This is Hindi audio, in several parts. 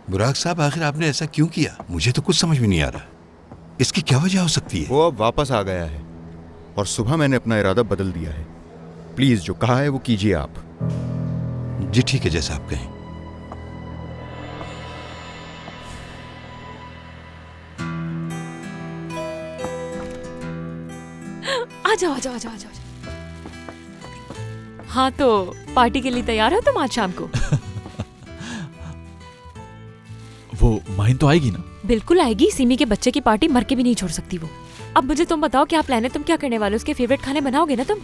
बुराक साहब, आखिर आपने ऐसा क्यों किया? मुझे तो कुछ समझ में नहीं आ रहा। इसकी क्या वजह हो सकती है? वो अब वापस आ गया है और सुबह मैंने अपना इरादा बदल दिया है। प्लीज जो कहा है वो कीजिए आप। जी ठीक है, जैसा आप कहें। आ जाओ आ जाओ आ जाओ आ जाओ। हाँ तो पार्टी के लिए तैयार हो तुम आज शाम को? वो माहिन तो आएगी ना? बिल्कुल आएगी। सिमी के बच्चे की पार्टी मर के भी नहीं छोड़ सकती वो। अब मुझे तुम बताओ क्या प्लान है? तुम क्या करने वाले हो? उसके फेवरेट खाने बनाओगे ना तुम?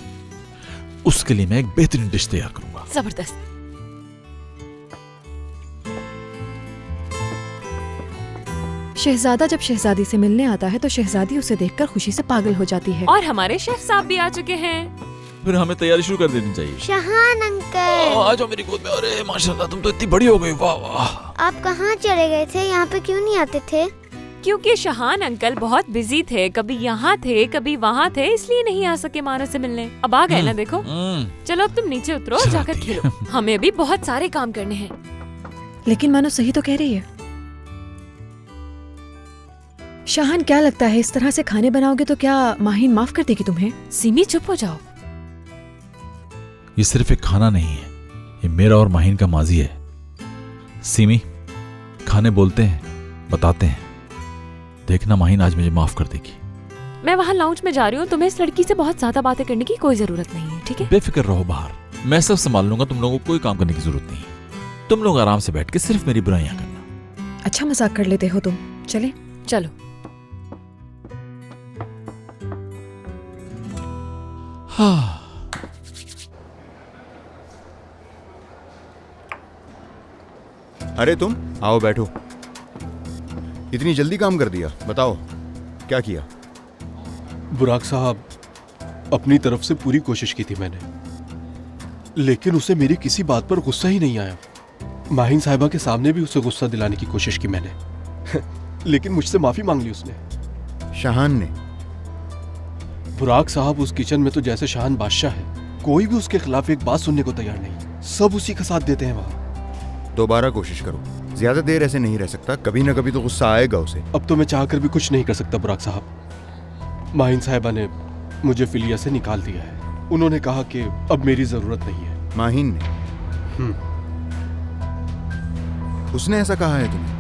उसके लिए मैं एक बेहतरीन डिश तैयार करूंगा। जबरदस्त। शहजादा जब शहजादी से मिलने आता है तो शहजादी उसे देखकर खुशी से पागल हो जाती है। और हमारे शेफ साहब भी आ चुके हैं। फिर हमें तैयारी शुरू कर देनी चाहिए। शहान अंकल, आ जाओ मेरी गोद में। अरे माशाल्लाह, तुम तो इतनी बड़ी हो गई। वाह वाह। आप कहाँ चले गए थे? यहाँ पे क्यों नहीं आते थे? क्योंकि शहान अंकल बहुत बिजी थे, कभी यहाँ थे कभी वहाँ थे, इसलिए नहीं आ सके मानो से मिलने। अब आ गए ना, देखो। चलो अब तुम नीचे उतरो और जाकर खेलो। हमें भी बहुत सारे काम करने हैं। लेकिन मानो सही तो कह रही है। शाहान, क्या लगता है इस तरह से खाने बनाओगे तो क्या माहिन माफ कर देगी तुम्हें? सिमी चुप हो जाओ। ये सिर्फ एक खाना नहीं है, ये मेरा और माहिन का माजी है। सिमी, खाने बोलते हैं, बताते हैं। देखना माहिन आज मुझे माफ कर देगी। मैं वहाँ लाउंज में जा रही हूँ। तुम्हें इस लड़की से बहुत ज्यादा बातें करने की कोई जरूरत नहीं है, ठीक है? बेफिक्र रहो बाहर, मैं सब संभाल लूंगा। तुम लोगों को कोई काम करने की जरूरत नहीं है। तुम लोग आराम से बैठ के सिर्फ मेरी बुराइयां करना। अच्छा मजाक कर लेते हो तुम। चले चलो। हाँ। अरे तुम आओ बैठो। इतनी जल्दी काम कर दिया, बताओ क्या किया? बुराक साहब, अपनी तरफ से पूरी कोशिश की थी मैंने, लेकिन उसे मेरी किसी बात पर गुस्सा ही नहीं आया। माहिन साहिबा के सामने भी उसे गुस्सा दिलाने की कोशिश की मैंने लेकिन मुझसे माफी मांग ली उसने। शाहान ने? बुराक साहब, उस किचन में तो जैसे शाहान बादशाह है। कोई भी उसके खिलाफ एक बात सुनने को तैयार नहीं। सब उसी का साथ देते हैं वहाँ। दोबारा कोशिश करो, ज्यादा देर ऐसे नहीं रह सकता। कभी ना कभी तो गुस्सा आएगा उसे। अब तो मैं चाहकर भी कुछ नहीं कर सकता बुराक साहब। माहिन साहिबा ने मुझे फिलिया से निकाल दिया है। उन्होंने कहा कि अब मेरी जरूरत नहीं है। माहिन ने? उसने ऐसा कहा है तुम्हें?